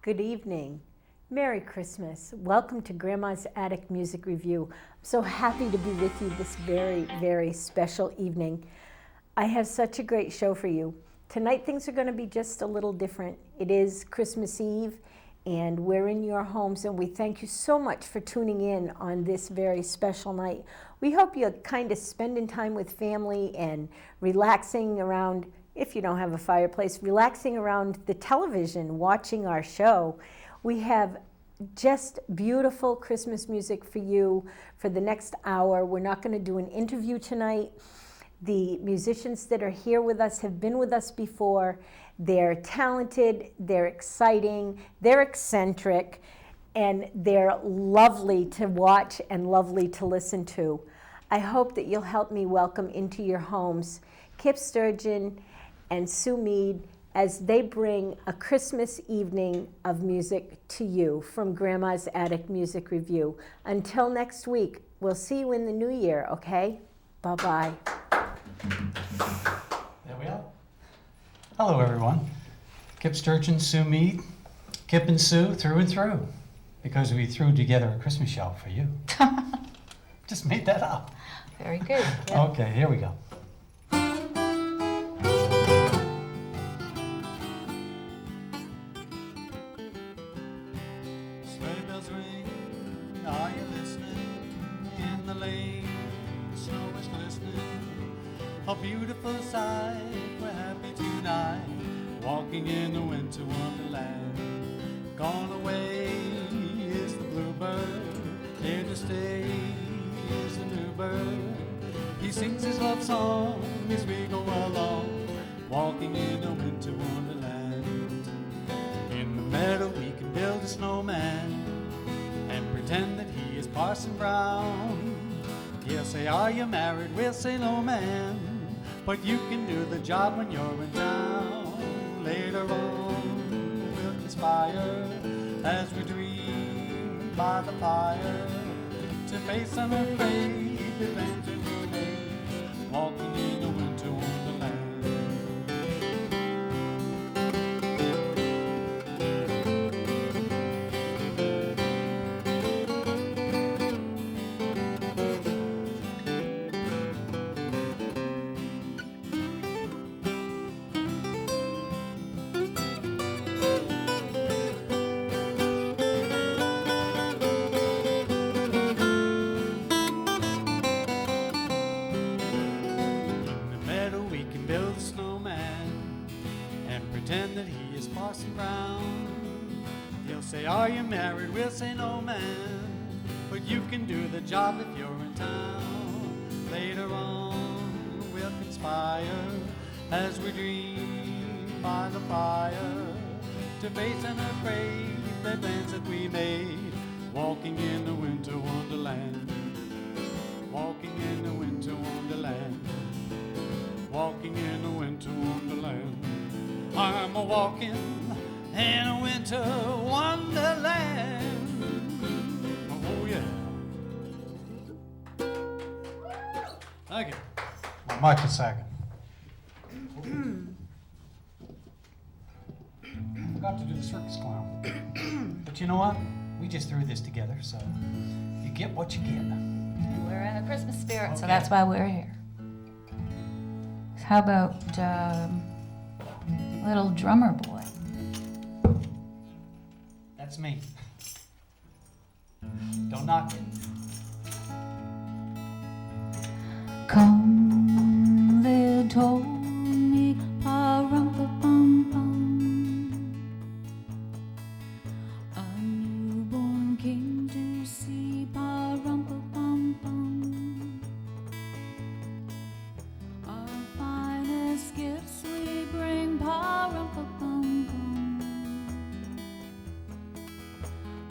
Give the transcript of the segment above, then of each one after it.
Good evening. Merry Christmas. Welcome to Grandma's Attic Music Review. I'm so happy to be with you this very, very special evening. I have such a great show for you. Tonight things are going to be just a little different. It is Christmas Eve and we're in your homes, and we thank you so much for tuning in on this very special night. We hope you're kind of spending time with family and relaxing around, if you don't have a fireplace, relaxing around the television, watching our show. We have just beautiful Christmas music for you for the next hour. We're not going to do an interview tonight. The musicians that are here with us have been with us before. They're talented, they're exciting, they're eccentric, and they're lovely to watch and lovely to listen to. I hope that you'll help me welcome into your homes Kipp Sturgeon and Sue Mead as they bring a Christmas evening of music to you from Grandma's Attic Music Review. Until next week, we'll see you in the new year, okay? Bye-bye. There we are. Hello, everyone. Kipp Sturgeon, Sue Mead. Kipp and Sue through and through, because we threw together a Christmas show for you. Just made that up. Very good. Yep. Okay, here we go. Sleigh bells ring, are you listening? In the lane, snow is glistening. A beautiful sight, we're happy tonight, walking in the winter wonderland. Gone away is the bluebird, here to stay is the new bird. He sings his love song as we go along, walking in the winter wonderland. In the meadow we can build a snowman and pretend that he is Parson Brown. He'll say, are you married? We'll say, no, man. But you can do the job when you're in town. Later on, we'll conspire as we dream by the fire to face unafraid the adventure we'll make, walking in a winter wonderland. Pretend that he is Parson Brown. He'll say, are you married? We'll say, no, man. But you can do the job if you're in town. Later on, we'll conspire as we dream by the fire to face unafraid the plans that we made, walking in the winter wonderland. Walking in the winter wonderland. Walking in the winter wonderland. I'm a walking in a winter wonderland. Oh, yeah. Okay. Well, Mike a second. Forgot to do the circus clown. But you know what? We just threw this together, so you get what you get. And we're in the Christmas spirit, Okay. so that's why we're here. How about Little Drummer Boy? That's me. Don't knock it. Come, they told me, pa-rum-pa-bum-bum, a newborn king to see, pa-rum-pa-bum-bum. Our finest gifts we bring, pa-rum-pa-bum-bum,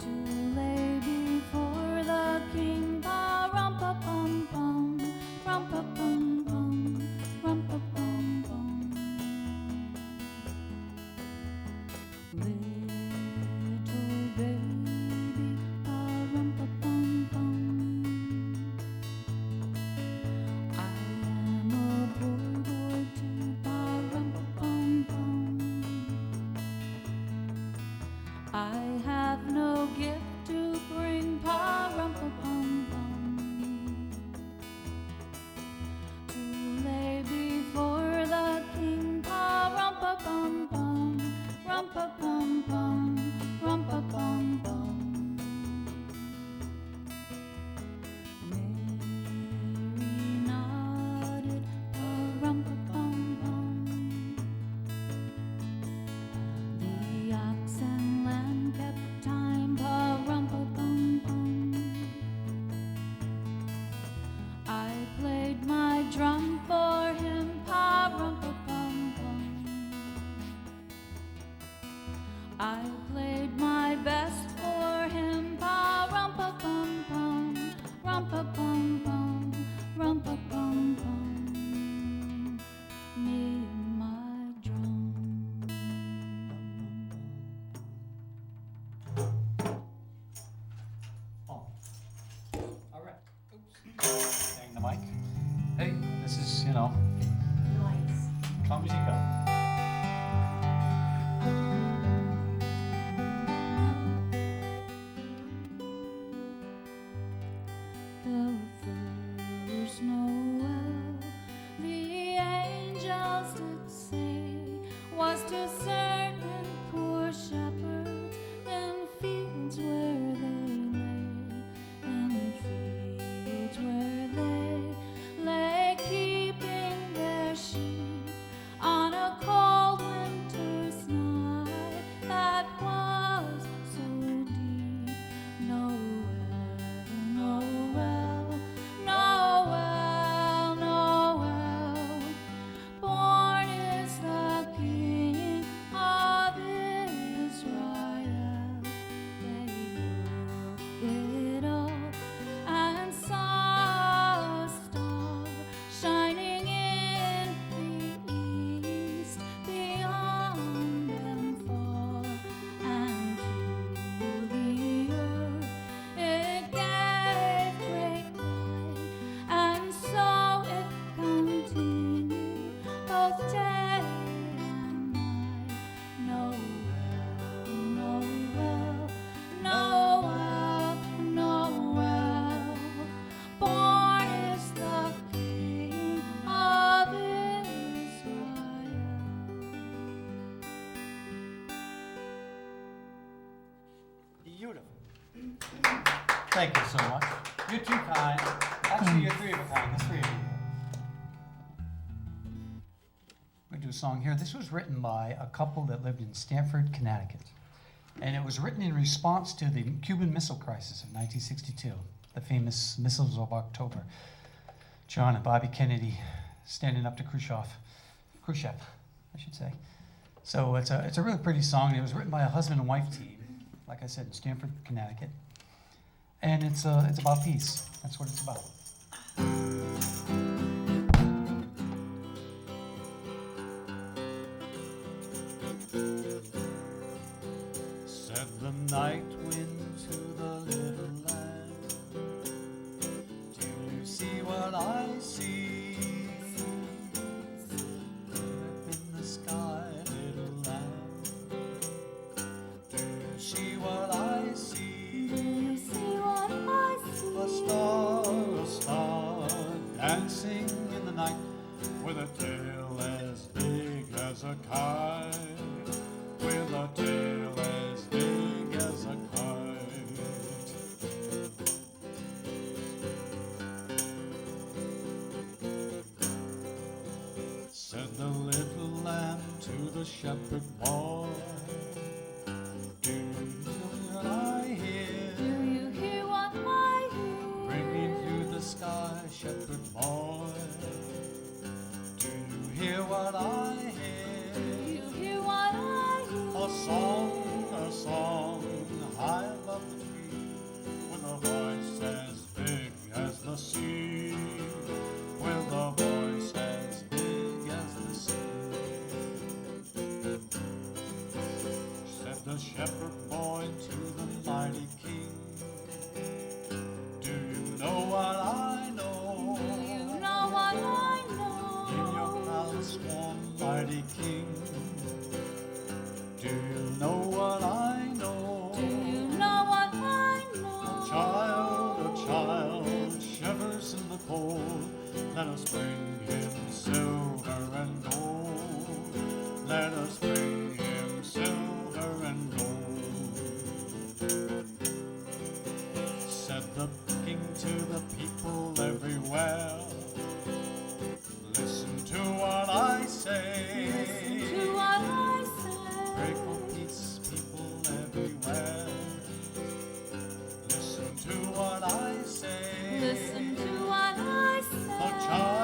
to lay before the king, pa-rum-pa-bum-bum, rum-pa-bum-bum, rum-pa-bum. played my drum for him, pa-rum-pa-pum-pum. I played my best for him, pa-rum-pa-pum-pum, rum-pa-pum-pum, rum-pa-pum-pum. Me and my drum. Oh. All right. Oops. Hang the mic. Hey, this is, you know, Nice. come as you go. The first Noel, the angels did say, was to certain poor shepherds in fields where they lay, keeping their sheep on a cold winter's night that was so deep. Noel, Noel, Noel, Noel, born is the King of Israel. They looked up and saw a star shining in the east, beyond them far, and to the earth it gave great light, and so it continued both day and night. Noel, Noel, Noel, Noel, born is the King of Israel. Beautiful. Thank you so much. You're too kind. Actually, you're three of a kind. There's three of you. We're going to do a song here. This was written by a couple that lived in Stamford, Connecticut. And it was written in response to the Cuban Missile Crisis of 1962, the famous missiles of October. John and Bobby Kennedy standing up to Khrushchev, I should say. So it's a really pretty song. It was written by a husband and wife team, like I said, in Stamford, Connecticut. And it's about peace. That's what it's about. Said the night wind to the little land, do you see what I see? Up in the sky, little lamb, do you see what I see? Do you see what I see? A star dancing in the night with a tail as big as a kite, with a tail as big as a kite. Said the little lamb to the shepherd boy, do you hear what I hear? Do you hear what I hear? Ringing through the sky, shepherd boy, do you hear what I hear? Do you hear what I hear? A song, high above the tree, with a voice as big as the sea, with a voice as big as the sea. Said the shepherd boy to the mighty king, do you know what I know? Do you know what I know? In your palace, one mighty king, do you know what I know? Do you know what I know? A child shivers in the cold. Let us bring him silver and gold. Let us bring him silver and gold. Said the king to the people everywhere, listen to what I say. Listen to what I say. Pray for peace, people everywhere. Listen to what I say. Listen to what I say. A child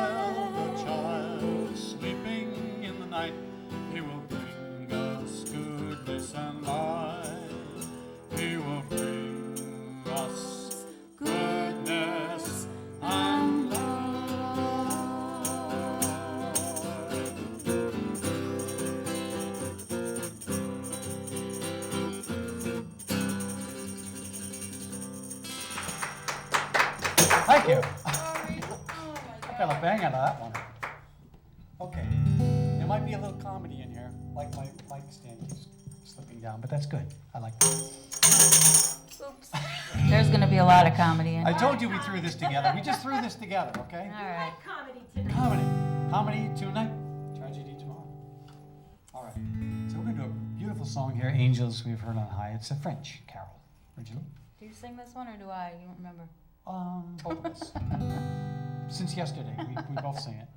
Thank you. Sorry. Oh I got a bang out of that one. Okay. There might be a little comedy in here, like my mic stand keeps slipping down, but that's good. I like that. Oops. There's going to be a lot of comedy in I it. told you we threw this together. We just threw this together, okay? All right. Comedy tonight. Comedy. Comedy tonight, tragedy tomorrow. All right. So we're going to do a beautiful song here, Angels We've Heard on High. It's a French carol. Original. Do you sing this one or do I? You don't remember. Both of us. Since yesterday, we both sing it.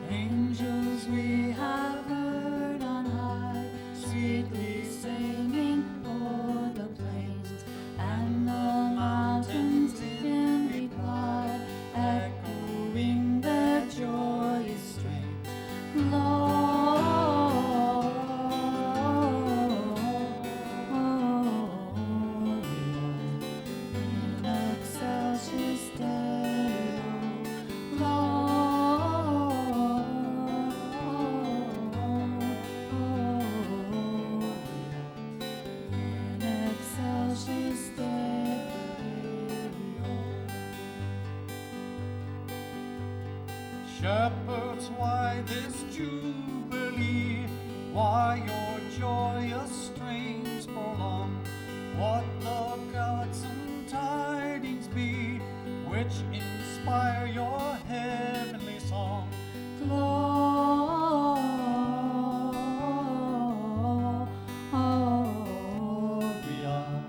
Angels we have heard on high, sweetly singing o'er the plains, and the mountains in reply, echoing their joyous strain. Gloria in excelsis Deo. In excelsis Deo. Shepherds, why this jubilee? Why your joyous strains prolong? What the gladsome tidings be, which inspire your heavenly song? Gloria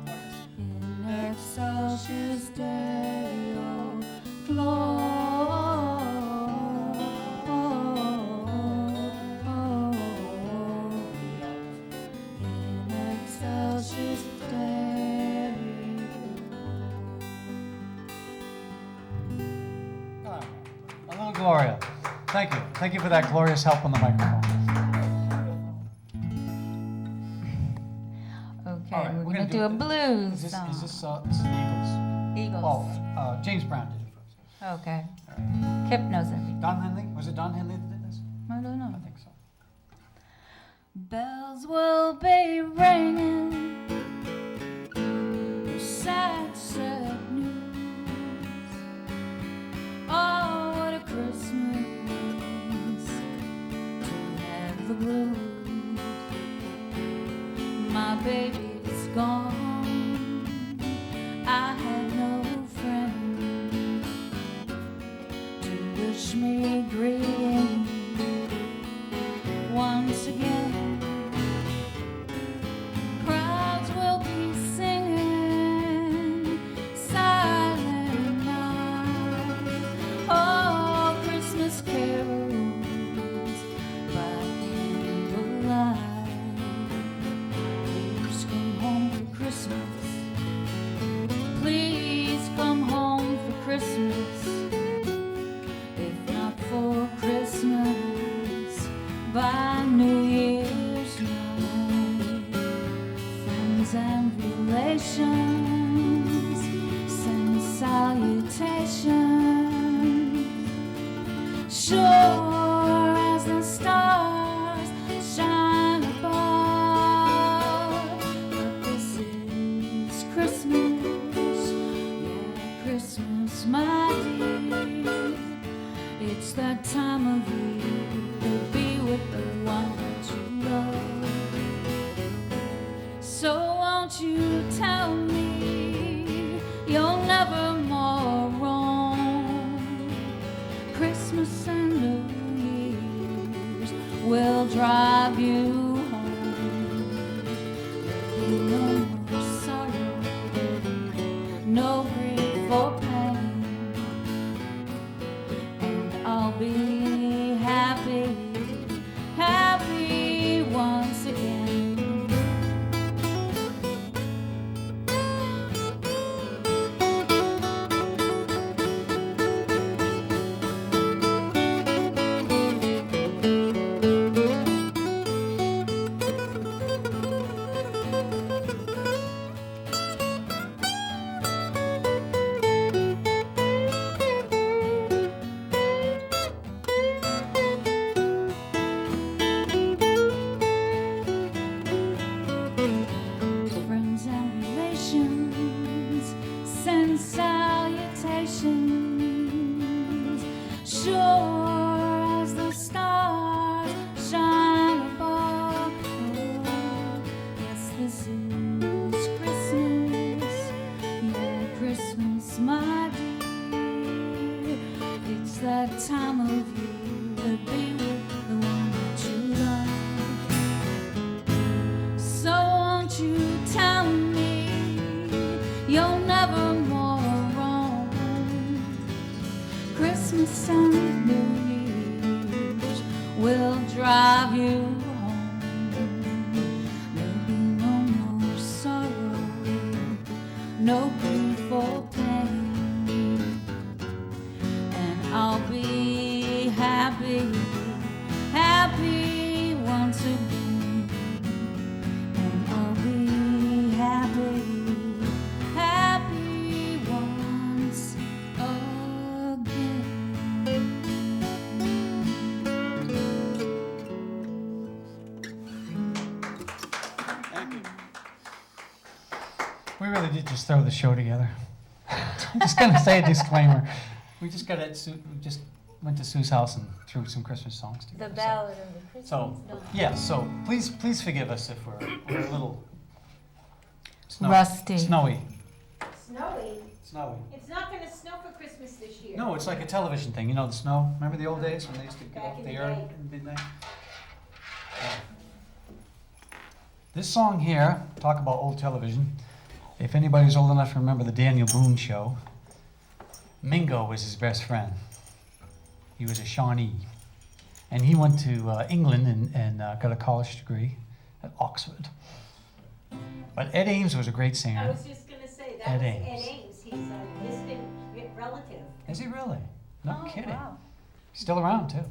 in excelsis Deo. Gloria in excelsis Deo. Ah, a little Gloria. Thank you. Thank you for that glorious help on the microphone. Okay, All right, we're we're going gonna to do a do- blues Is this song. this is Eagles? Eagles. Oh, James Brown did it first. Okay. Kipp knows everything. Don Henley? Was it Don Henley that did this? I don't know. I think so. Bells will be ringing, sad, sad news. Oh, what a Christmas to have the blues. My baby's gone, I had no friend to wish me greeting once again. Crowds will be singing silent night. Oh, Christmas carols by candlelight. Please come home for Christmas. Please come home for Christmas. If not for Christmas, by New Year's night. Friends and relations send salutations. Sure as the stars shine above. But this is Christmas, yeah, Christmas, my dear. It's that time of year to be with the one that you love. So won't you tell me you'll never more roam? Christmas and New Year's will drive you home. There'll be no more sorrow, no grief or pain, and I'll be drive you home. There'll be no more sorrow, no beautiful pain, and I'll be happy, happy once again, and I'll be happy, happy once again. Thank you. We really did just throw the show together. I'm just gonna say a disclaimer. We just got at we just went to Sue's house and threw some Christmas songs together. The ballad of the Christmas So, donkey. yeah, so please forgive us if we're a little Rusty. Snowy. Snowy. Snowy. It's not going to snow for Christmas this year. No, it's like a television thing. You know the snow? Remember the old days when they used to get Back up in the the air day. in midnight? This song here, talk about old television. If anybody's old enough to remember the Daniel Boone show, Mingo was his best friend. He was a Shawnee. And he went to England and got a college degree at Oxford. But Ed Ames was a great I singer. was just going to say, that Ed was Ames. Ed Ames. He's a distant relative. Is he really? No Oh, kidding. wow. He's still around too.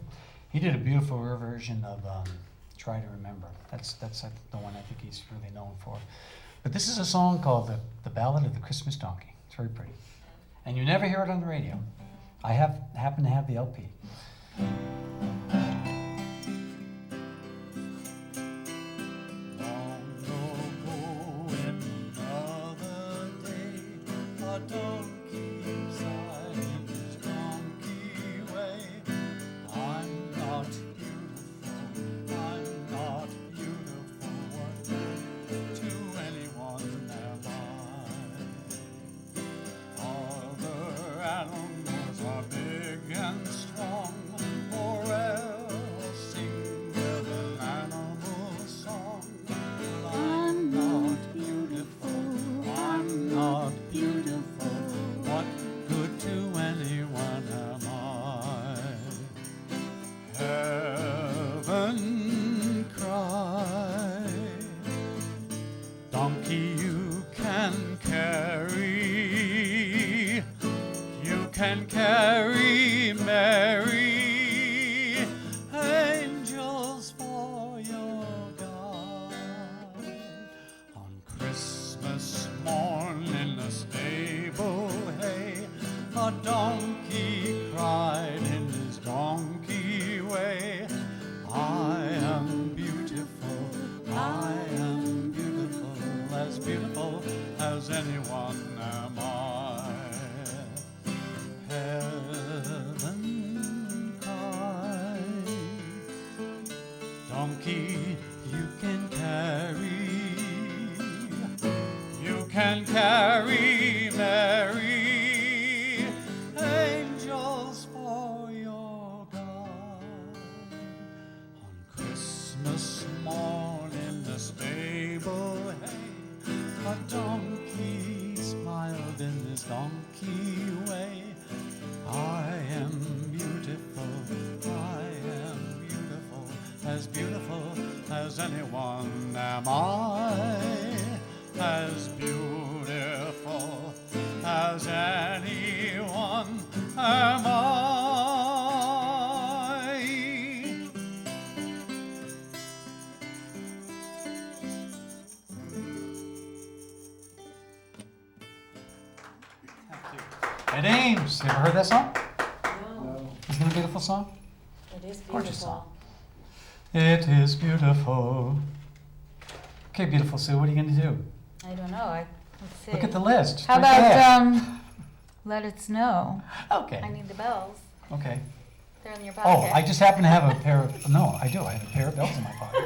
He did a beautiful version of "Try to Remember." That's the one I think he's really known for. But this is a song called "The Ballad of the Christmas Donkey." It's very pretty, and you never hear it on the radio. I happen to have the LP. Can carry Mary, angels for your guide. On Christmas morn in the stable hay, a donkey cried in his donkey way, I am beautiful as anyone am I. Heaven cried, donkey you can carry Mary, angels for your guide. On Christmas morn in the stable hay, a donkey smiled in his donkey way, I am beautiful as anyone am I, as beautiful as anyone am I. Ed Ames, you ever heard that song? No. Isn't it a beautiful song? It is Gorgeous beautiful. song. It is beautiful. Okay, beautiful Sue, what are you going to do? I don't know. Let's see. Look at the list. How Right there. about Let It Snow? Okay. I need the bells. Okay. They're in your Oh, pocket. I just happen to have a pair of, no, I do, I have a pair of bells in my pocket.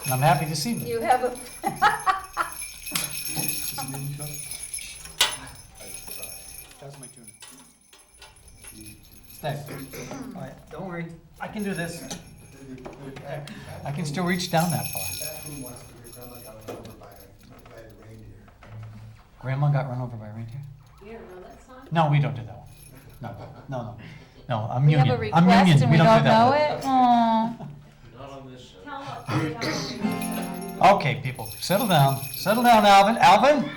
And I'm happy to see them. You have a. That's my tune. Stay. All right, don't worry, I can do this. I can still reach down that far. Grandma got run over by a reindeer? You don't know that song? No, we don't do that one. No. No, I'm We union. have a I'm request union. and we don't don't do know that. it? Aw. Not on this show. Okay, people, settle down. Settle down, Alvin. Alvin?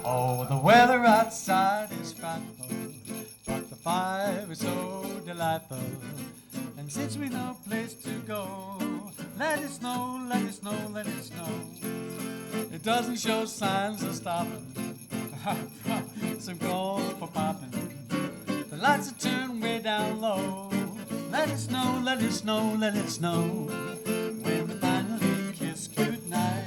Oh, the weather outside is frightful, but the fire is so delightful. And since we no place to go, let it snow, let it snow, let it snow. It doesn't show signs of stopping, so go for popping. The lights are turned way down low. Let it snow, let it snow, let it snow. When we finally kiss goodnight,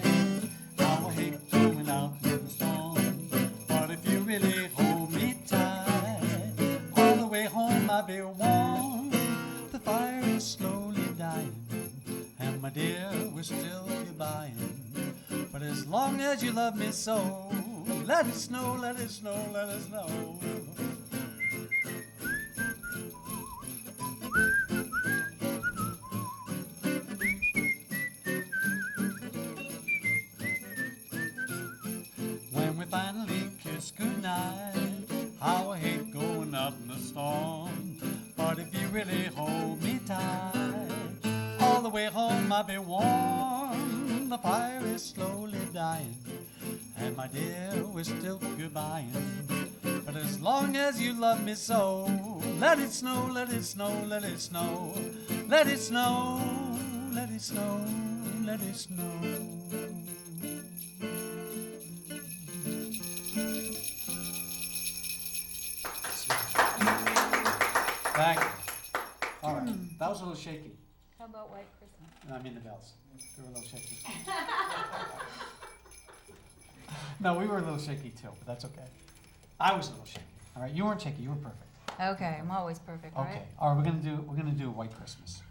how I hate going out in the storm. But if you really hold me tight, all the way home I'll be warm. The fire is slowly dying, and my dear, we're still goodbying. But as long as you love me so, let it snow, let it snow, let it snow. When we finally kiss goodnight, how I hate going out in the storm. But if you really hold me tight, all the way home I'll be warm. The fire is slowly dying, and my dear, we're still goodbying. But as long as you love me so, let it snow, let it snow, let it snow. Let it snow, let it snow, let it snow. Thank you. All right, that was a little shaky. How about White Christmas? I mean the bells. They were a little shaky. No, we were a little shaky too, but that's okay. I was a little shaky. All right, you weren't shaky. You were perfect. Okay, I'm always perfect, right? Okay. All right, we're gonna do White Christmas.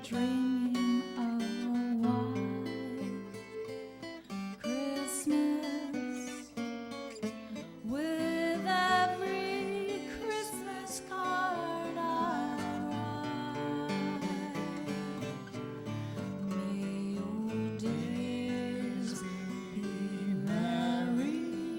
Dreaming of a white Christmas, with every Christmas card I write. May your days be merry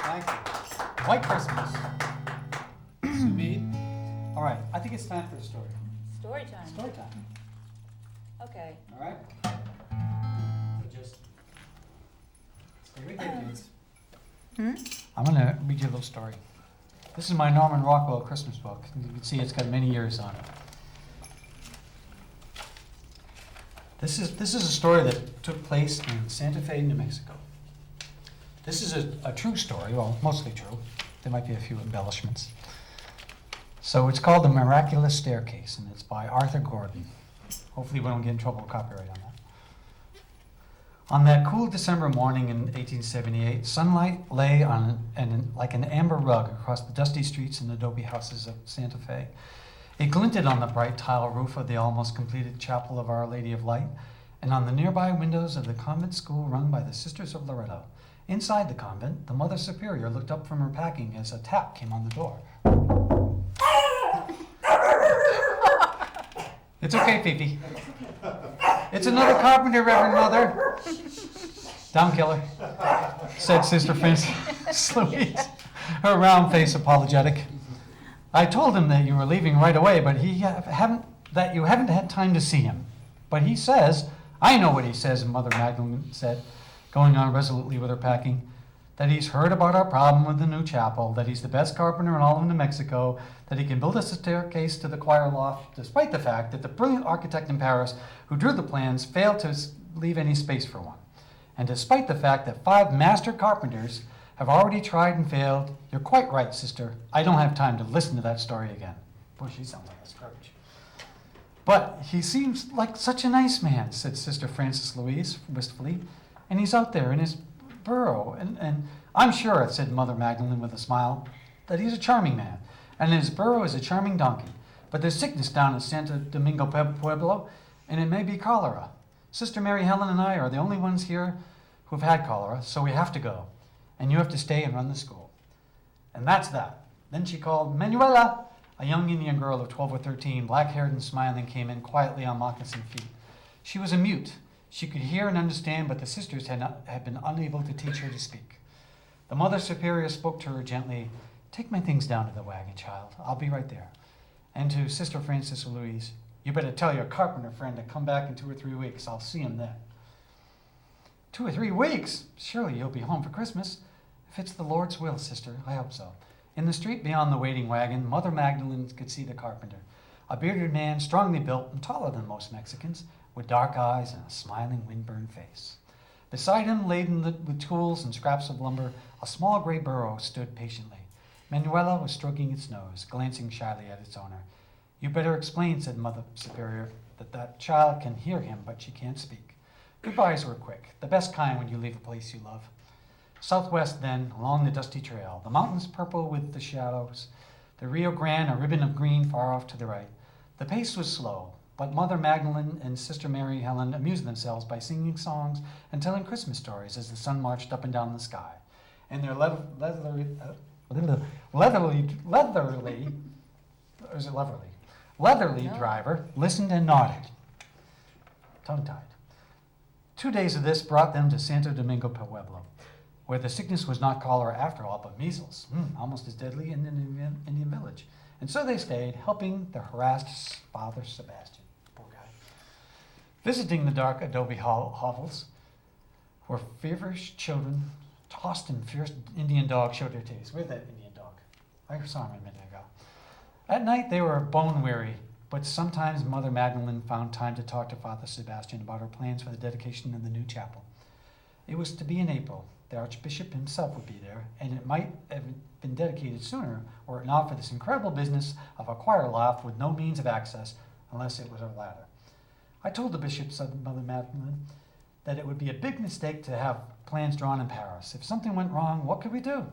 Thank you. White Christmas. Mead. All right, I think it's time for the story. Story time. Story time. Okay. All right? So just stay right there, kids. I'm going to read you a little story. This is my Norman Rockwell Christmas book. You can see it's got many years on it. This is a story that took place in Santa Fe, New Mexico. This is a true story, well, mostly true. There might be a few embellishments. So it's called The Miraculous Staircase, and it's by Arthur Gordon. Hopefully we don't get in trouble with copyright on that. On that cool December morning in 1878, sunlight lay like an amber rug across the dusty streets and adobe houses of Santa Fe. It glinted on the bright tile roof of the almost completed chapel of Our Lady of Light, and on the nearby windows of the convent school run by the Sisters of Loretto. Inside the convent, the Mother Superior looked up from her packing as a tap came on the door. It's okay, Fifi. It's another carpenter, Reverend Mother. Down, killer, said Sister Frances Louise, her round face apologetic. I told him that you were leaving right away, but you haven't had time to see him. But he says, I know what he says, Mother Magdalene said, going on resolutely with her packing, that he's heard about our problem with the new chapel, that he's the best carpenter in all of New Mexico, that he can build us a staircase to the choir loft, despite the fact that the brilliant architect in Paris who drew the plans failed to leave any space for one. And despite the fact that 5 master carpenters have already tried and failed, you're quite right, sister. I don't have time to listen to that story again. Boy, she sounds like a Scrooge. But he seems like such a nice man, said Sister Frances Louise wistfully, and he's out there in his burrow, and I'm sure, said Mother Magdalene with a smile, that he's a charming man, and his burrow is a charming donkey. But there's sickness down at Santo Domingo Pueblo, and it may be cholera. Sister Mary Helen and I are the only ones here who've had cholera, so we have to go, and you have to stay and run the school. And that's that. Then she called Manuela, a young Indian girl of 12 or 13, black-haired and smiling, came in quietly on moccasined feet. She was a mute. She could hear and understand, but the sisters had been unable to teach her to speak. The Mother Superior spoke to her gently, take my things down to the wagon, child. I'll be right there. And to Sister Frances Louise, you better tell your carpenter friend to come back in 2 or 3 weeks. I'll see him then. 2 or 3 weeks? Surely you'll be home for Christmas. If it's the Lord's will, sister, I hope so. In the street beyond the waiting wagon, Mother Magdalene could see the carpenter, a bearded man, strongly built and taller than most Mexicans, with dark eyes and a smiling, wind-burned face. Beside him, laden with tools and scraps of lumber, a small gray burro stood patiently. Manuela was stroking its nose, glancing shyly at its owner. You better explain, said Mother Superior, that child can hear him, but she can't speak. Goodbyes were quick, the best kind when you leave a place you love. Southwest then, along the dusty trail, the mountains purple with the shadows, the Rio Grande a ribbon of green far off to the right. The pace was slow, but Mother Magdalene and Sister Mary Helen amused themselves by singing songs and telling Christmas stories as the sun marched up and down the sky. And their leatherly driver listened and nodded, tongue-tied. 2 days of this brought them to Santo Domingo Pueblo, where the sickness was not cholera after all, but measles, almost as deadly in an Indian village. And so they stayed, helping the harassed Father Sebastian, poor guy. Visiting the dark adobe hovels, where feverish children tossed and fierce Indian dogs showed their taste. Where's that Indian dog? I saw him a minute ago. At night they were bone-weary, but sometimes Mother Magdalene found time to talk to Father Sebastian about her plans for the dedication of the new chapel. It was to be in April. The Archbishop himself would be there, and it might have been dedicated sooner were it not for this incredible business of a choir loft with no means of access unless it was a ladder. I told the bishop, said Mother Magdalene, that it would be a big mistake to have plans drawn in Paris. If something went wrong, what could we do?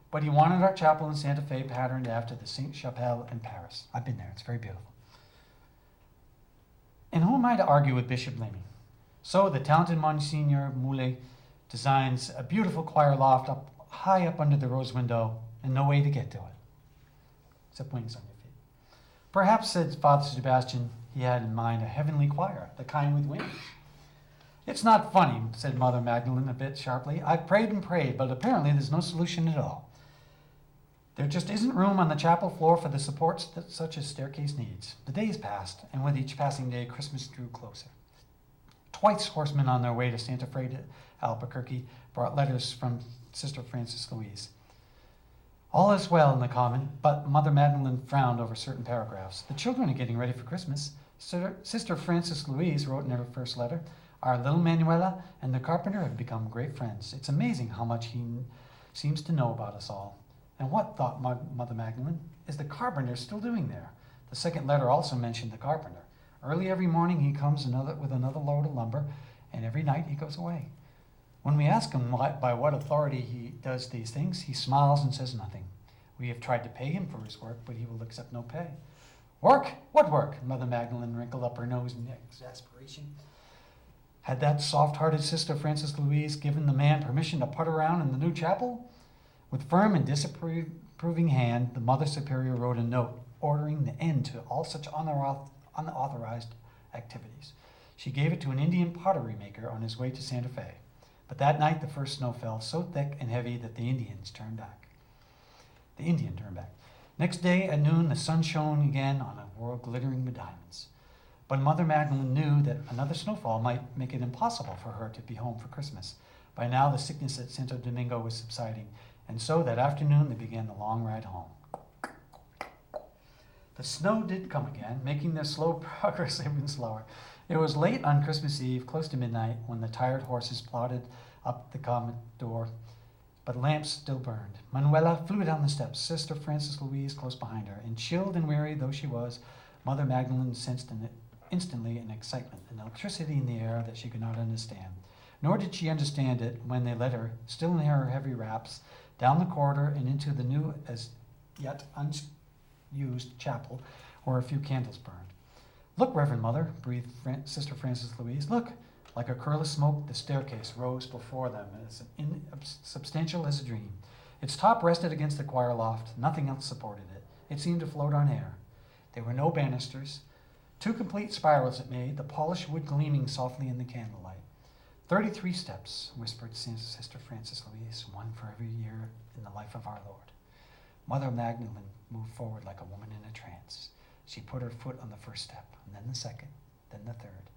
But he wanted our chapel in Santa Fe patterned after the Sainte-Chapelle in Paris. I've been there. It's very beautiful. And who am I to argue with Bishop Lamy? So the talented Monsignor Moulet designs a beautiful choir loft high up under the rose window and no way to get to it, except wings on your feet. Perhaps, said Father Sebastian, he had in mind a heavenly choir, the kind with wings. It's not funny, said Mother Magdalene a bit sharply. I've prayed and prayed, but apparently there's no solution at all. There just isn't room on the chapel floor for the supports that such a staircase needs. The days passed, and with each passing day, Christmas drew closer. Twice horsemen on their way to Santa Fe to Albuquerque brought letters from Sister Frances Louise. All is well in the common, but Mother Magdalene frowned over certain paragraphs. The children are getting ready for Christmas. Sister Frances Louise wrote in her first letter, our little Manuela and the carpenter have become great friends. It's amazing how much he seems to know about us all. And what, thought Mother Magdalene, is the carpenter still doing there? The second letter also mentioned the carpenter. Early every morning he comes with another load of lumber, and every night he goes away. When we ask him by what authority he does these things, he smiles and says nothing. We have tried to pay him for his work, but he will accept no pay. Work? What work? Mother Magdalene wrinkled up her nose in exasperation. Had that soft-hearted Sister Frances Louise given the man permission to putt around in the new chapel? With firm and disapproving hand, the Mother Superior wrote a note ordering the end to all such unauthorized activities. She gave it to an Indian pottery maker on his way to Santa Fe. But that night the first snow fell so thick and heavy that the Indian turned back. Next day at noon the sun shone again on a world glittering with diamonds. But Mother Magdalene knew that another snowfall might make it impossible for her to be home for Christmas. By now the sickness at Santo Domingo was subsiding, and so that afternoon they began the long ride home. The snow did come again, making their slow progress even slower. It was late on Christmas Eve, close to midnight, when the tired horses plodded up the common door, but lamps still burned. Manuela flew down the steps, Sister Frances Louise close behind her, and chilled and weary though she was, Mother Magdalene sensed instantly an excitement, an electricity in the air that she could not understand. Nor did she understand it when they led her, still in her heavy wraps, down the corridor and into the new as yet unused chapel where a few candles burned. Look, Reverend Mother, breathed Sister Frances Louise, look. Like a curl of smoke, the staircase rose before them as substantial as a dream. Its top rested against the choir loft. Nothing else supported it. It seemed to float on air. There were no banisters. 2 complete spirals it made, the polished wood gleaming softly in the candlelight. 33 steps, whispered Sister Frances Louise, one for every year in the life of our Lord. Mother Magdalene moved forward like a woman in a trance. She put her foot on the first step, and then the second, then the third.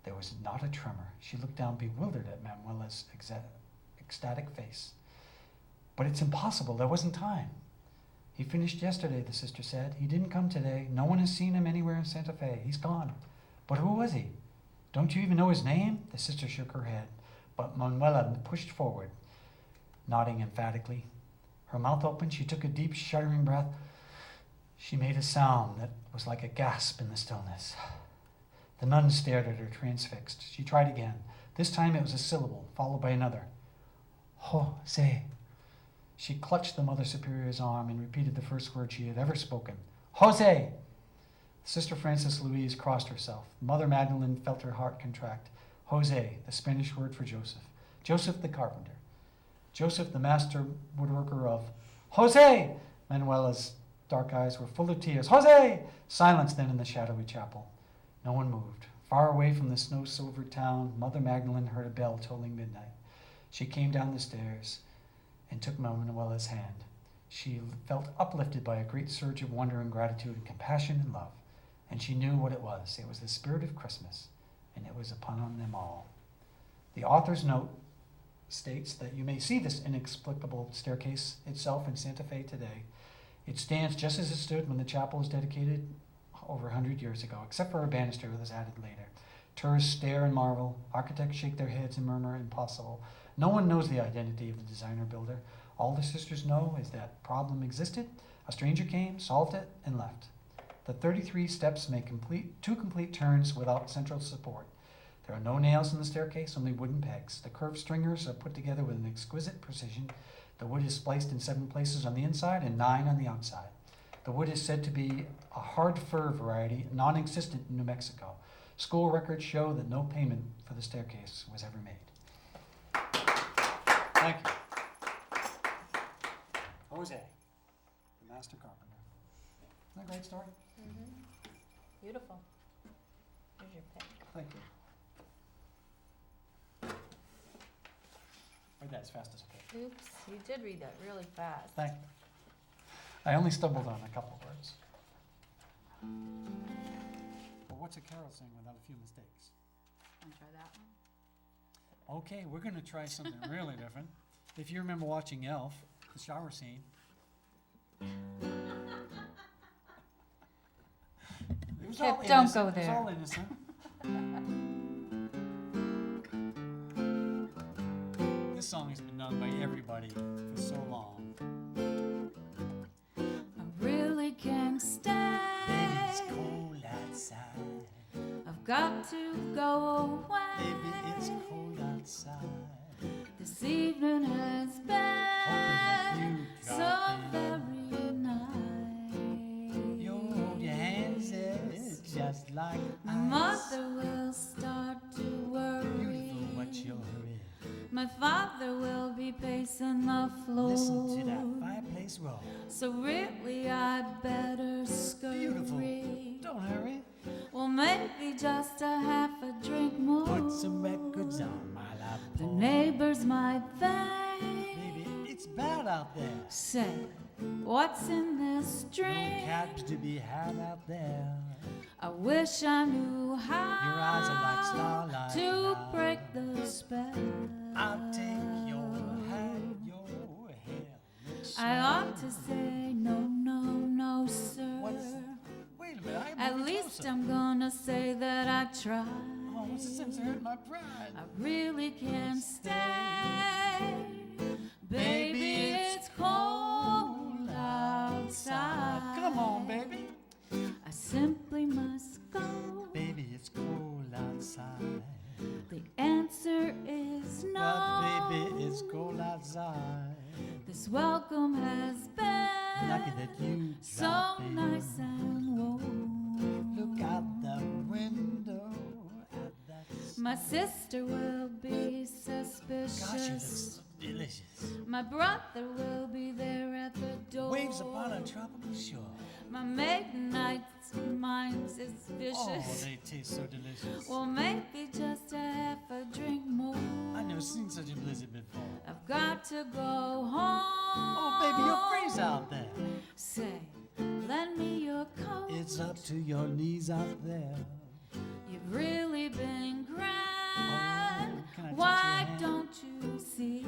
There was not a tremor. She looked down bewildered at Manuela's ecstatic face. But it's impossible. There wasn't time. He finished yesterday, the sister said. He didn't come today. No one has seen him anywhere in Santa Fe. He's gone. But who was he? Don't you even know his name? The sister shook her head. But Manuela pushed forward, nodding emphatically. Her mouth opened. She took a deep, shuddering breath. She made a sound that was like a gasp in the stillness. The nun stared at her, transfixed. She tried again. This time it was a syllable, followed by another. Jose. She clutched the Mother Superior's arm and repeated the first word she had ever spoken. Jose! Sister Frances Louise crossed herself. Mother Magdalene felt her heart contract. Jose, the Spanish word for Joseph. Joseph the carpenter. Joseph, the master woodworker of Jose! Manuela's dark eyes were full of tears. Jose! Silence then in the shadowy chapel. No one moved. Far away from the snow-silvered town, Mother Magdalene heard a bell tolling midnight. She came down the stairs and took Manuela's hand. She felt uplifted by a great surge of wonder and gratitude and compassion and love. And she knew what it was. It was the spirit of Christmas, and it was upon them all. The author's note states that you may see this inexplicable staircase itself in Santa Fe today. It stands just as it stood when the chapel was dedicated over 100 years ago, except for a banister that was added later. Tourists stare and marvel. Architects shake their heads and murmur, impossible. No one knows the identity of the designer-builder. All the sisters know is that problem existed. A stranger came, solved it, and left. The 33 steps make 2 complete turns without central support. There are no nails in the staircase, only wooden pegs. The curved stringers are put together with an exquisite precision. The wood is spliced in 7 places on the inside and 9 on the outside. The wood is said to be a hard fir variety, non-existent in New Mexico. School records show that no payment for the staircase was ever made. Thank you. Jose, the master carpenter. Isn't that a great story? Beautiful. Here's your pick. Thank you. read that as fast as I could. Oops, you did read that really fast. Thank you. I only stumbled on a couple words. Well, what's a carol sing without a few mistakes? Want to try that one? Okay, we're going to try something really different. If you remember watching Elf, the shower scene. It was all Kipp, don't innocent. go It was there. all innocent. This song has been done by everybody for so long. I really can't stay. Baby, it's cold outside. I've got to go away. Baby, it's cold outside. This evening has Hoping been that you so drop in. very nice. You hold your hands there, just like My ice. mother will start to worry. Beautiful, what's your hurry? My father will be pacing the floor. Listen to that fireplace roll. So really I better scurry. Beautiful, don't hurry. Well, maybe just a half a drink more. Put some records on my lap. The neighbors might think, Baby, it's bad out there. say, what's in this No drink? cabs to be had out there. I wish I knew how Your eyes are like starlight to now. break the spell. I'll take your hand, your hair. I ought to say no, no, no, sir. Wait a minute, I am At moving least closer. I'm gonna say that I tried. Oh, what's the sense of hurting my pride? I really can't stay. Baby, it's cold outside. Come on, baby. I simply must go. Baby, it's cold outside. The answer is no. But baby, it's cold outside. This welcome has been Lucky that you so dropped in. nice and warm. Look out the window at that. My sister will be suspicious. Gosh, you look so delicious. My brother will be there at the door. Waves upon a tropical shore. My maiden night's mind's is Oh, vicious. they taste so delicious. Well, maybe just a half a drink more. I've never seen such a blizzard before. I've got to go home. Oh, baby, you'll freeze out there. Say, lend me your coat. It's up to your knees out there. You've really been grand. Oh, can I touch Why your hand? don't you see?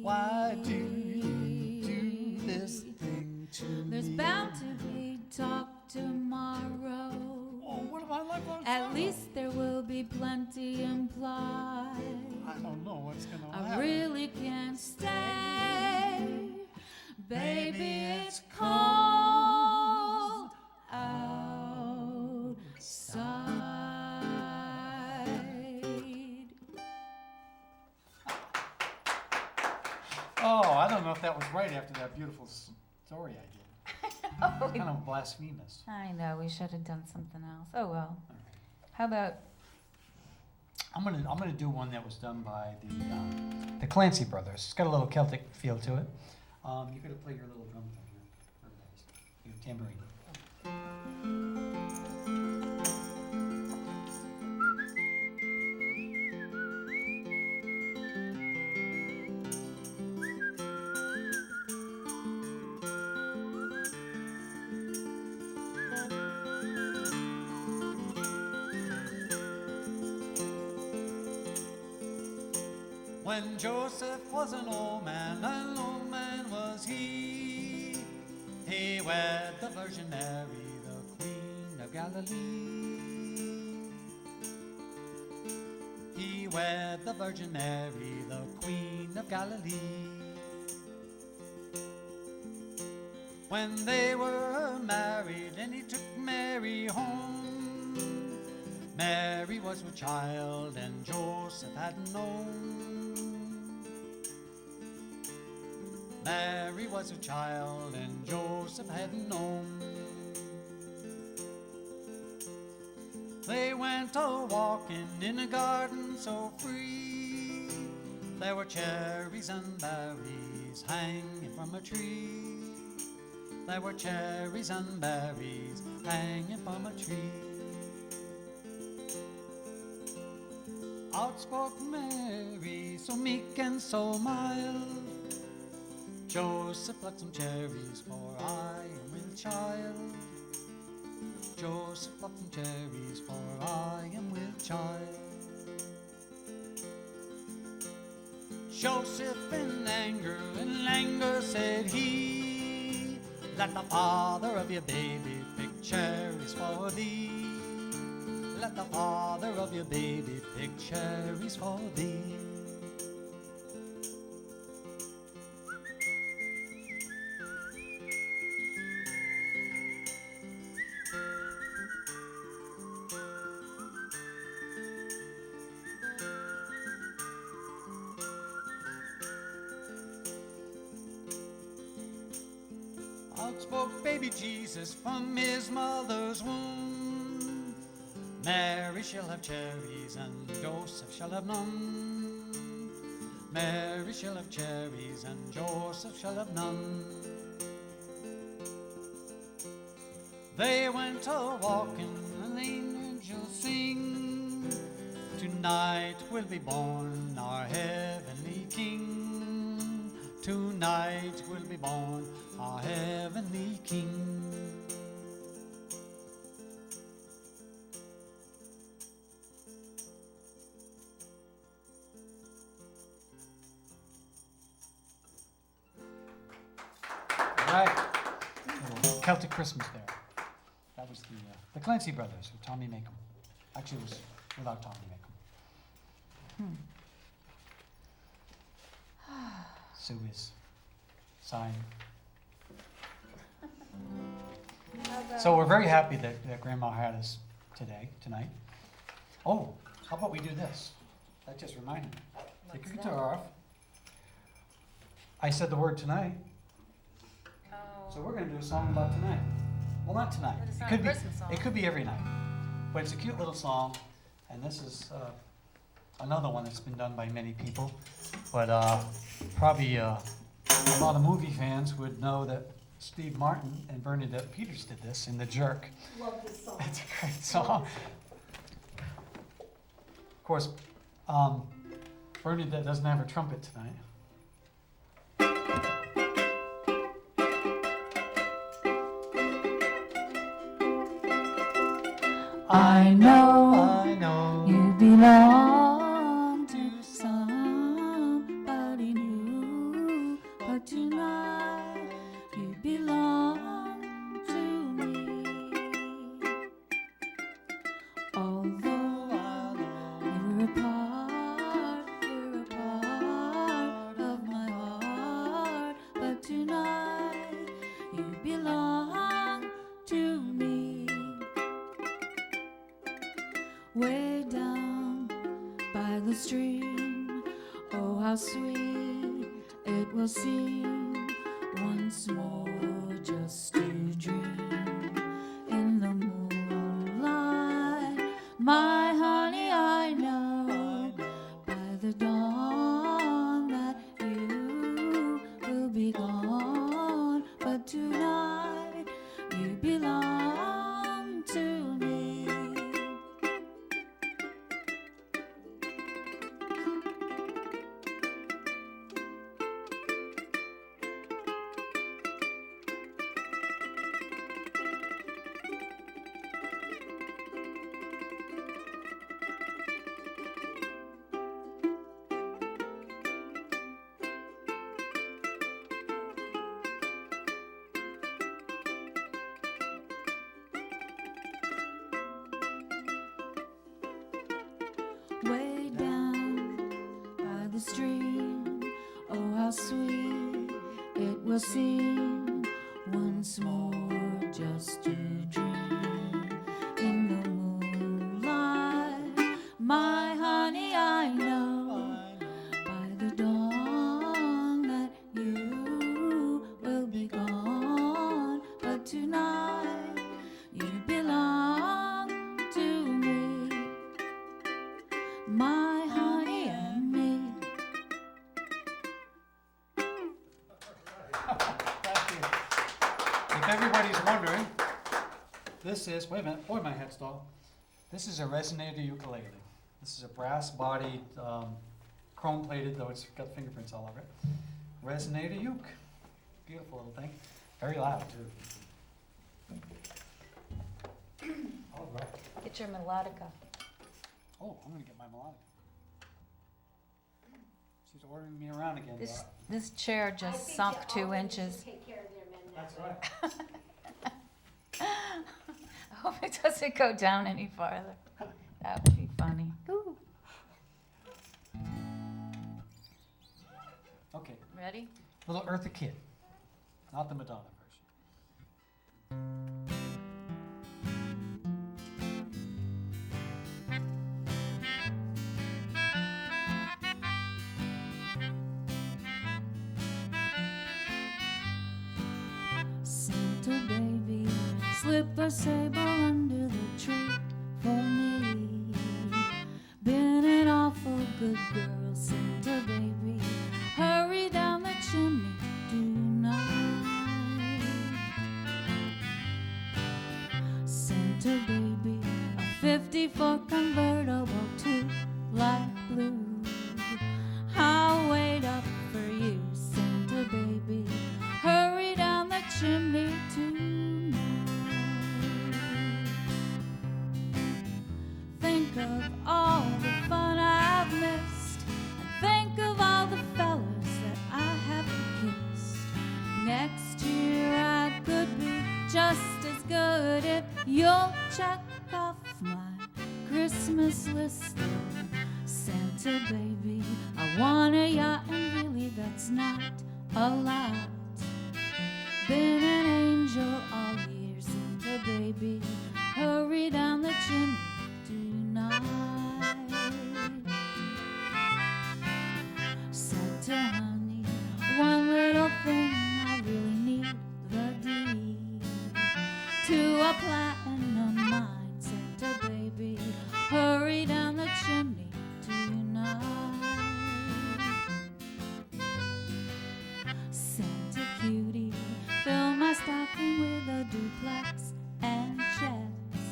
Why do you do this thing to There's me? bound to be talk tomorrow. Oh, what am I like on At least there will be plenty implied. I don't know what's gonna I happen. really can't stay. Baby, it's cold outside. Oh, I don't know if that was right after that beautiful story I did. Kind of blasphemous. I know, we should have done something else. Oh, well. How about, I'm gonna do one that was done by the Clancy brothers. It's got a little Celtic feel to it. You're gonna play your little drum thing here, or your tambourine. When Joseph was an old man was he. He wed the Virgin Mary, the Queen of Galilee. He wed the Virgin Mary, the Queen of Galilee. When they were married and he took Mary home, Mary was with child and Joseph hadn't known. Mary was a child and Joseph hadn't known. They went a-walking in a garden so free. There were cherries and berries hanging from a tree. There were cherries and berries hanging from a tree. Outspoken Mary, so meek and so mild. Joseph plucked some cherries, for I am with child. Joseph plucked some cherries, for I am with child. Joseph in anger said he, let the father of your baby pick cherries for thee. Let the father of your baby pick cherries for thee. Out spoke baby Jesus from his mother's womb. Mary shall have cherries and Joseph shall have none. Mary shall have cherries and Joseph shall have none. They went a-walking and the angels sing. Tonight will be born our heavenly King. Tonight will be born our heavenly King. Right. Little Celtic Christmas there. That was the Clancy brothers with Tommy Makem. Actually, it was without Tommy Makem. Sue is sighing. So we're very happy that Grandma had us tonight. Oh, how about we do this? That just reminded me. Take your guitar off. I said the word tonight. So we're going to do a song about tonight. Well, not tonight. But it's not It could a be. Christmas song. It could be every night. But it's a cute little song, and this is another one that's been done by many people. But probably a lot of movie fans would know that Steve Martin and Bernadette Peters did this in The Jerk. Love this song. It's a great song. Of course, Bernadette doesn't have her trumpet tonight. I know you belong to somebody new, but tonight you belong to me. Although you're a part of my heart, but tonight you belong to me. Way down by the stream, oh how sweet it will seem once more just to dream in the moonlight. My honey, I know by the dawn that you will be gone, but tonight you belong to me. Way down by the stream, oh how sweet it will seem once more just to dream in the moonlight. My honey, I know by the dawn that you will be gone, but tonight you belong to me. My honey and me. Thank you. If everybody's wondering, this is, wait a minute, boy, my head stalled. This is a resonator ukulele. This is a brass-bodied, chrome-plated, though it's got fingerprints all over it. Resonator uke. Beautiful little thing. Very loud, too. All right. Get your melodica. Oh, I'm gonna get my melodic. She's ordering me around again. This chair just sunk 2 inches. Take care of their men That's that right. I hope it doesn't go down any farther. That would be funny. Ooh. Okay, Ready? little Eartha Kitt, not the Madonna version. Santa baby, slip a sable under the tree for me. Been an awful good girl, Santa baby. Hurry down the chimney tonight. Santa baby, a 54 convertible to light blue. I'll wait up for you, Santa baby. Hurry down the chimney tonight. Think of all the fun I've missed, and think of all the fellas that I haven't kissed. Next year I could be just as good if you'll check off my Christmas list. Santa baby, I want a yacht, and really that's not a lot. Been an angel all year, Santa baby. Hurry down the chimney tonight. Santa honey, one little thing I really need the deed to a platinum mine, Santa baby. Hurry down the chimney tonight. Santa cutie, fill my stocking with a duplex and checks.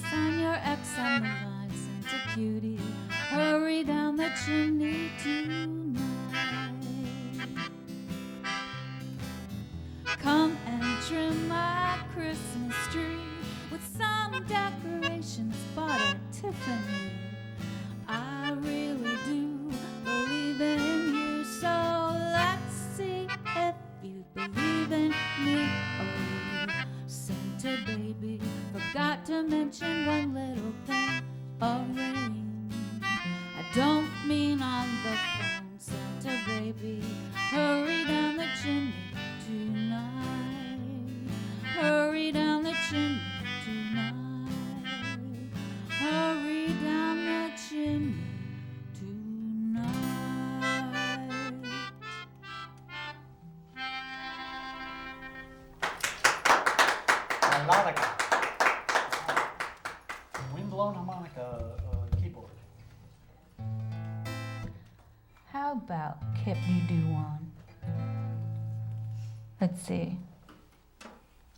Sign your X on the line, Santa cutie. Hurry down the chimney tonight. Come and trim my Christmas tree with some decorations bought at Tiffany. I really do believe in you, so let's see if you believe in me. Oh, Santa baby, forgot to mention one little thing, a ring. I don't mean on the phone, Santa baby. Hurry down the chimney tonight. Hurry down the chimney tonight. Hurry down the chimney tonight. Melodica. Wind-blown harmonica keyboard. How about Kipp, you do one? Let's see.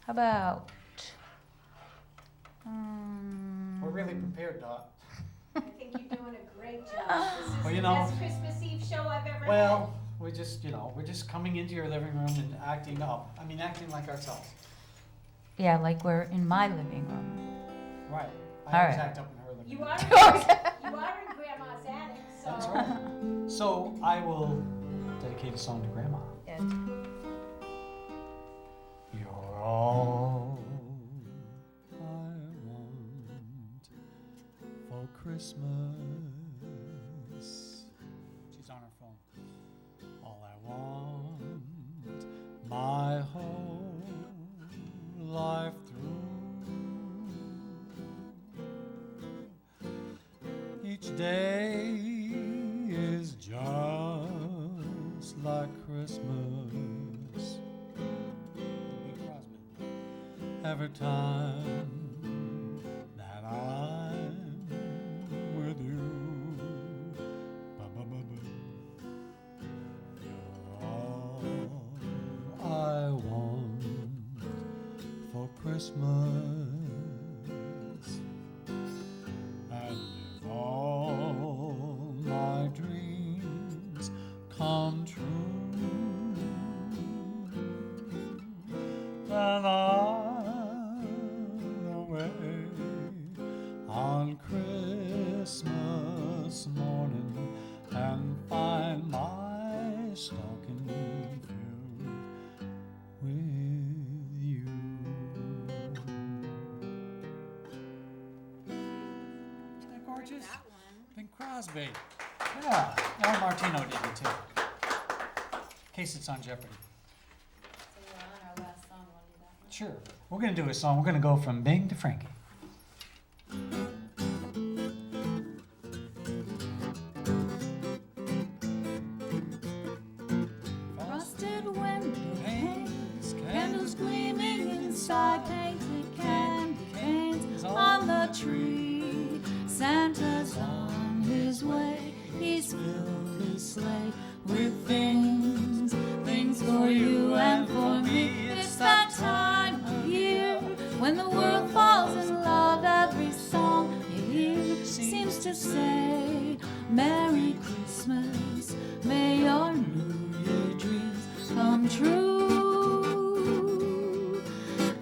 How about... We're really prepared, Dot. I think you're doing a great job. This is Well, you the know- best Christmas Eve show I've ever had. Well, we're just coming into your living room and acting up. I mean, acting like ourselves. Yeah, like we're in my living room. Right. I All always right. act up in her living You room. are in Grandma's attic, so. That's right. So I will dedicate a song to Grandma. Yeah. You're all I want for Christmas. She's on her phone. All I want, my whole life through. Each day is just like Christmas. Bing Crosby. Every time that I'm with you, ba-ba-ba-ba. You're all I want for Christmas, and if all and I'm away on Christmas morning and find my stocking filled with you. Isn't that gorgeous? That one. Bing Crosby. Yeah, Al Martino did it too. In case it's on Jeopardy. So we're on our last song. Want to do that one? Sure. We're going to do a song. We're going to go from Bing to Frankie. Frosted window panes, Candles, candles gleaming inside, painted candy canes on the tree. Santa's on his way, he's filled his sleigh with things, things for you and for me. It's that time of year when the world falls in love. Every song you hear seems to say, Merry Christmas, may your New Year dreams come true.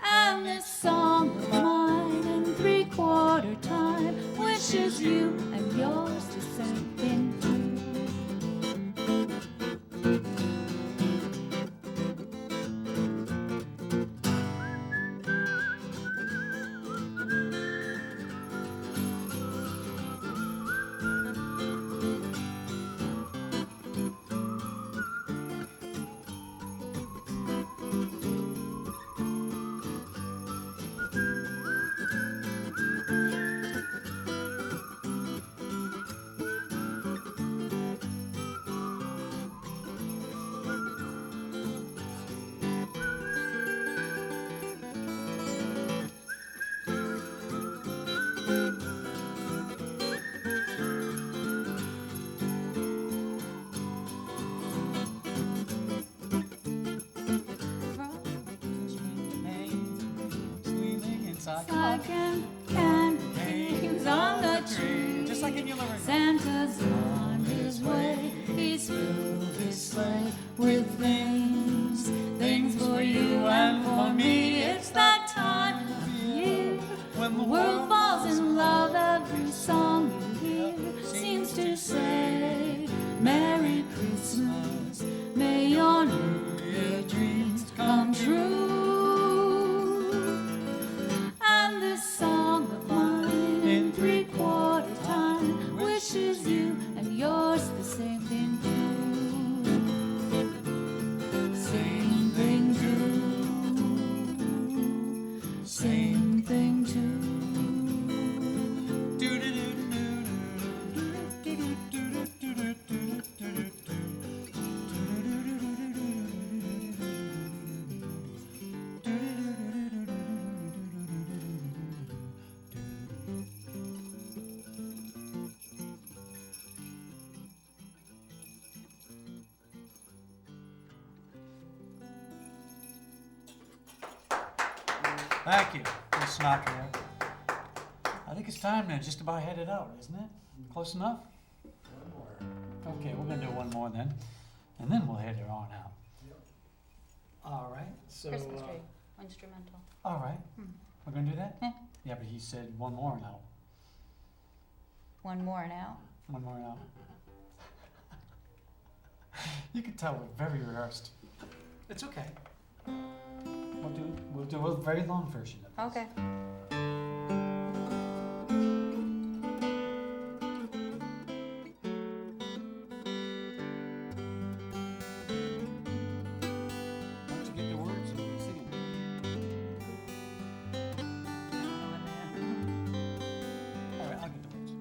And this song of mine in 3/4 time wishes you and yours the same thing too. Second candy canes on the tree. Just like in your living room. Santa's on his way. He's filled his sleigh with things, things for you and for me. It's that time of year when the world falls in love. Every song you hear seems to say, Merry Christmas, may your New Year dreams come true. And this song of mine in 3/4 time wishes you and yours the same thing too. Same thing too. Same thing too. Thank you, Miss Sinatra. I think it's time to just about head it out, isn't it? Close enough? One more. Okay, we're gonna do one more then, and then we'll head it on out. All right, so. Christmas tree, instrumental. All right, we're gonna do that? Yeah. Yeah, but he said one more now. One more now. One more now. You can tell we're very rehearsed. It's okay. We'll do a very long version of this. Okay. Once you get the words, you can sing it. All right, I'll get the words.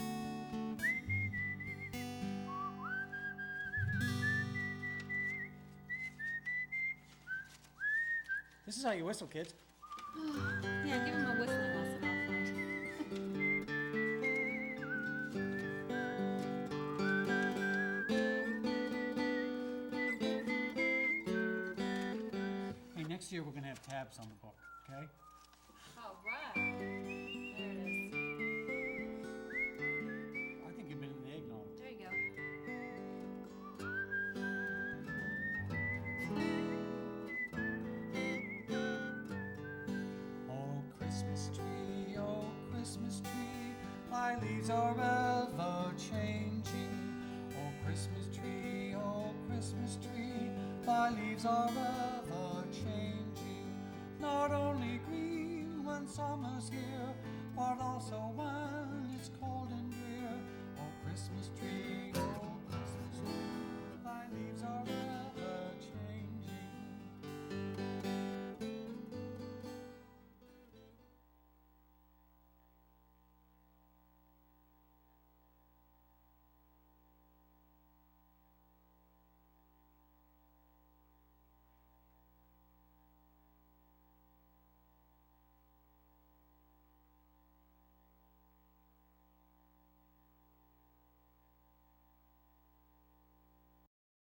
This is how you whistle, kids. Yeah, give him a whistling lesson. I'll find. Hey, next year we're gonna have tabs on the book, okay? All right. There it is. I think you've been in the eggnog. There you go. thy leaves are ever changing. Oh Christmas tree, thy leaves are ever changing. Not only green when summer's here, but also when it's cold and drear. Oh Christmas tree,